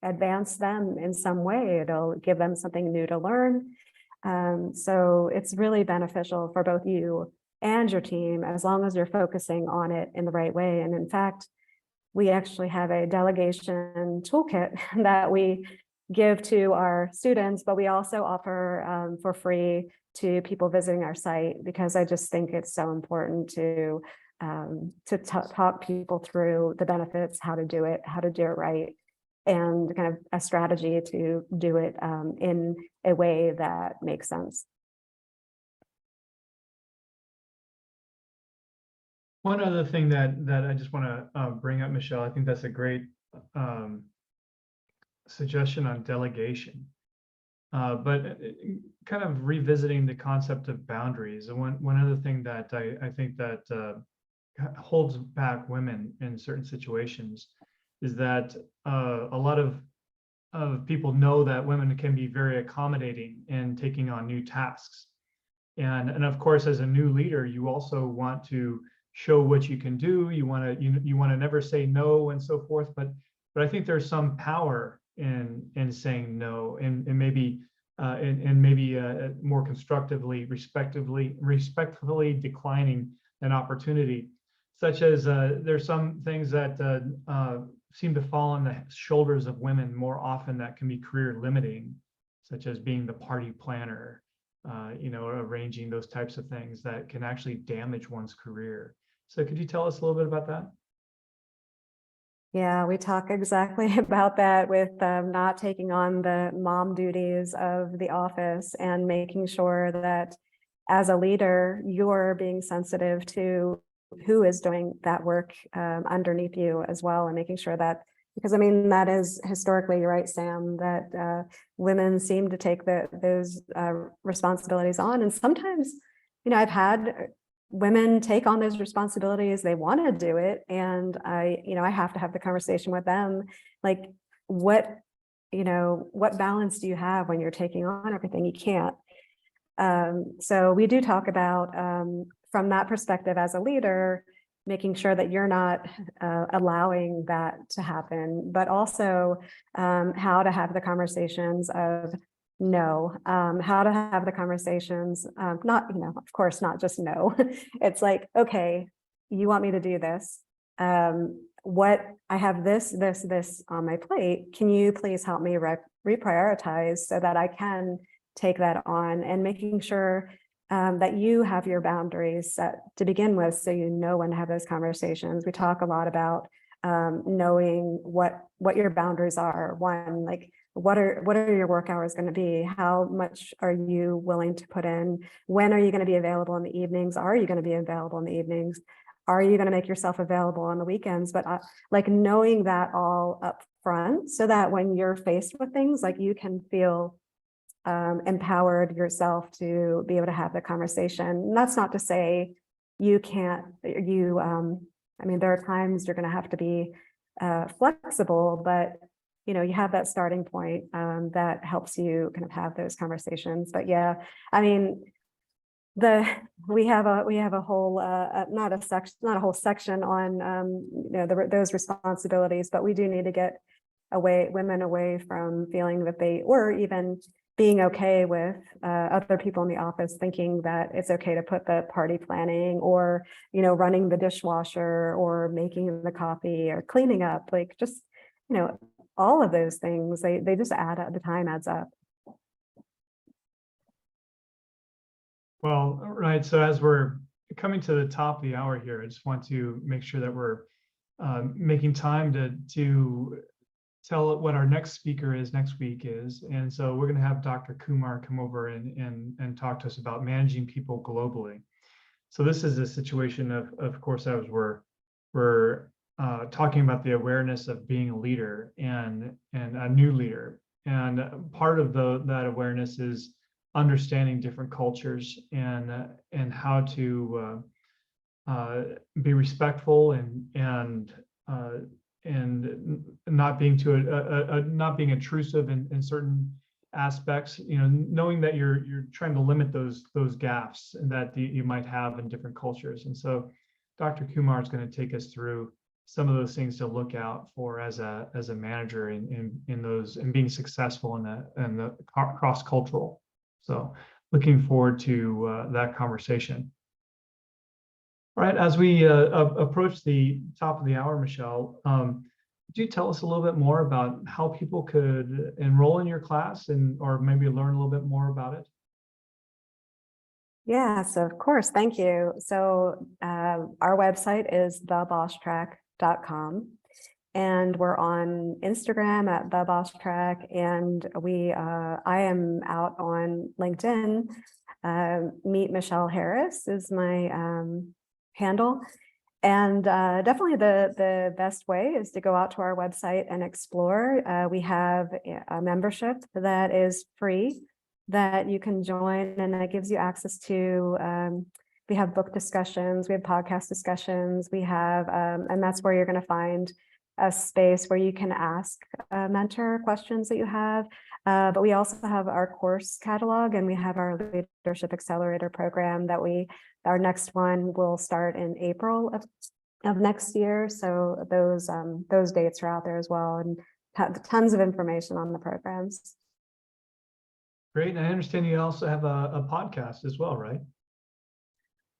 advance them in some way. It'll give them something new to learn. So it's really beneficial for both you and your team, as long as you're focusing on it in the right way. And in fact, we actually have a delegation toolkit that we give to our students, but we also offer for free to people visiting our site, because I just think it's so important to talk people through the benefits, how to do it right, and kind of a strategy to do it in a way that makes sense. One other thing that I just want to bring up, Michelle, I think that's a great suggestion on delegation. But kind of revisiting the concept of boundaries. And one other thing that I think that holds back women in certain situations is that a lot of people know that women can be very accommodating in taking on new tasks. And of course, as a new leader, you also want to show what you can do. You want to never say no and so forth. But I think there's some power in saying no, and maybe more constructively, respectfully declining an opportunity. such as there's some things that seem to fall on the shoulders of women more often that can be career limiting, such as being the party planner, arranging those types of things that can actually damage one's career. So could you tell us a little bit about that? Yeah, we talk exactly about that with not taking on the mom duties of the office and making sure that as a leader, you're being sensitive to who is doing that work underneath you as well, and making sure that, because I mean, that is historically, you're right, Sam, that women seem to take those responsibilities on. And sometimes, I've had women take on those responsibilities, they want to do it. And I have to have the conversation with them, like, what balance do you have when you're taking on everything? You can't. So we do talk about, from that perspective as a leader, making sure that you're not allowing that to happen, but also how to have the conversations of no, how to have the conversations, not, of course, not just no. It's like, okay, you want me to do this. What I have this on my plate. Can you please help me reprioritize so that I can take that on, and making sure that you have your boundaries set to begin with, so you know when to have those conversations. We talk a lot about knowing what your boundaries are. One, like, what are your work hours going to be? How much are you willing to put in? When are you going to be available in the evenings? Are you going to be available in the evenings? Are you going to make yourself available on the weekends? But like, knowing that all up front, so that when you're faced with things, like, you can feel empowered yourself to be able to have the conversation. And that's not to say you can't, I mean, there are times you're going to have to be flexible, but you have that starting point that helps you kind of have those conversations. But yeah, I mean, we have a whole not a whole section on those responsibilities, but we do need to get women away from feeling that they, or even being okay with other people in the office thinking that it's okay to put the party planning, or running the dishwasher, or making the coffee, or cleaning up, like, just all of those things, they just add up, the time adds up. Well, right. So as we're coming to the top of the hour here, I just want to make sure that we're making time to tell what our next speaker is next week is. And so we're going to have Dr. Kumar come over and talk to us about managing people globally. So this is a situation of course, as we're talking about the awareness of being a leader and a new leader. And part of that awareness is understanding different cultures and how to be respectful and not being not being intrusive in certain aspects. Knowing that you're trying to limit those gaps that you might have in different cultures. And so Dr. Kumar is going to take us through some of those things to look out for as a manager in those, and being successful in the cross-cultural. So looking forward to that conversation. All right, as we approach the top of the hour, Michelle, could you tell us a little bit more about how people could enroll in your class, or maybe learn a little bit more about it? Yeah, so of course, thank you. So our website is thebosstrack.com, and we're on Instagram at thebosstrack, and I am out on LinkedIn. Meet Michelle Harris is my handle. And definitely the best way is to go out to our website and explore. We have a membership that is free that you can join, and that gives you access to, we have book discussions, we have podcast discussions, we have, and that's where you're going to find a space where you can ask a mentor questions that you have. But we also have our course catalog, and we have our Leadership Accelerator program that our next one will start in April of next year. So those dates are out there as well, and have tons of information on the programs. Great. And I understand you also have a podcast as well, right?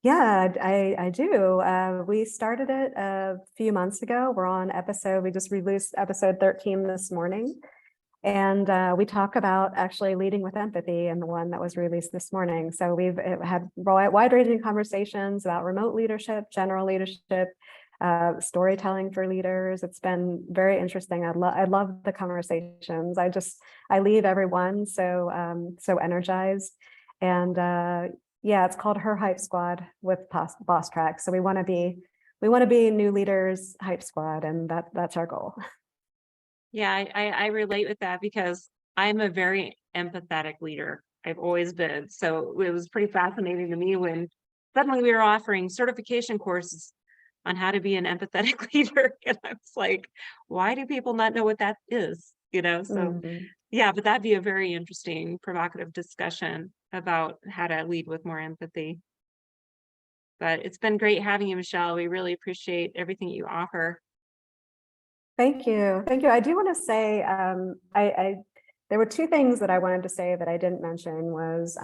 Yeah, I do. We started it a few months ago. We just released episode 13 this morning. And we talk about actually leading with empathy in the one that was released this morning. So we've had wide-ranging conversations about remote leadership, general leadership, storytelling for leaders. It's been very interesting. I love the conversations. I leave everyone so energized. And yeah, it's called Her Hype Squad with BossTrack. So we want to be new leaders hype squad, and that's our goal. Yeah, I relate with that because I'm a very empathetic leader. I've always been. So it was pretty fascinating to me when suddenly we were offering certification courses on how to be an empathetic leader. And I was like, why do people not know what that is? So yeah, but that'd be a very interesting, provocative discussion about how to lead with more empathy. But it's been great having you, Michelle. We really appreciate everything you offer. Thank you. Thank you. I do want to say, there were two things that I wanted to say that I didn't mention was,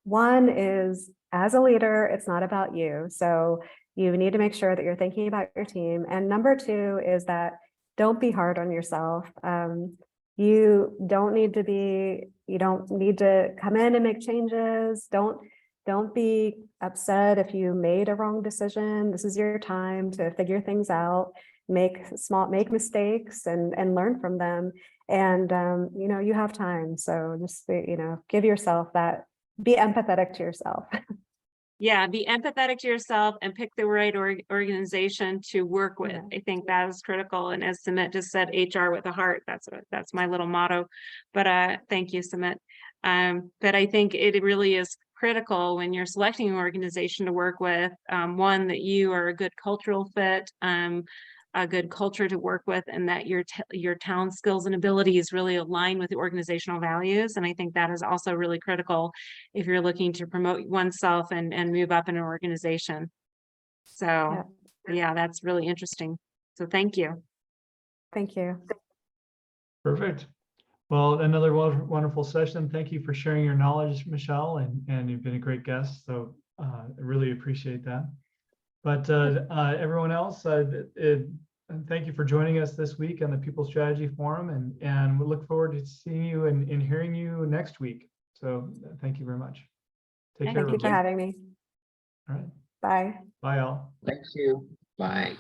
one is as a leader, it's not about you. So you need to make sure that you're thinking about your team. And number two is that don't be hard on yourself. You don't need to come in and make changes. Don't be upset if you made a wrong decision. This is your time to figure things out, make mistakes and learn from them. And you have time. So just give yourself that, be empathetic to yourself. Yeah, be empathetic to yourself and pick the right organization to work with. I think that is critical. And as Sumit just said, HR with a heart, that's my little motto. But thank you, Sumit. But I think it really is critical when you're selecting an organization to work with, one, that you are a good cultural fit, a good culture to work with, and that your talent, skills, and abilities really align with the organizational values. And I think that is also really critical if you're looking to promote oneself and move up in an organization. So yeah, that's really interesting. So thank you. Thank you. Perfect. Well, another wonderful session. Thank you for sharing your knowledge, Michelle, and you've been a great guest. So I really appreciate that. But everyone else, thank you for joining us this week on the People Strategy Forum, and we look forward to seeing you and hearing you next week. So thank you very much. Take care. Thank you for having me. All right. Bye. Bye, all. Thank you. Bye.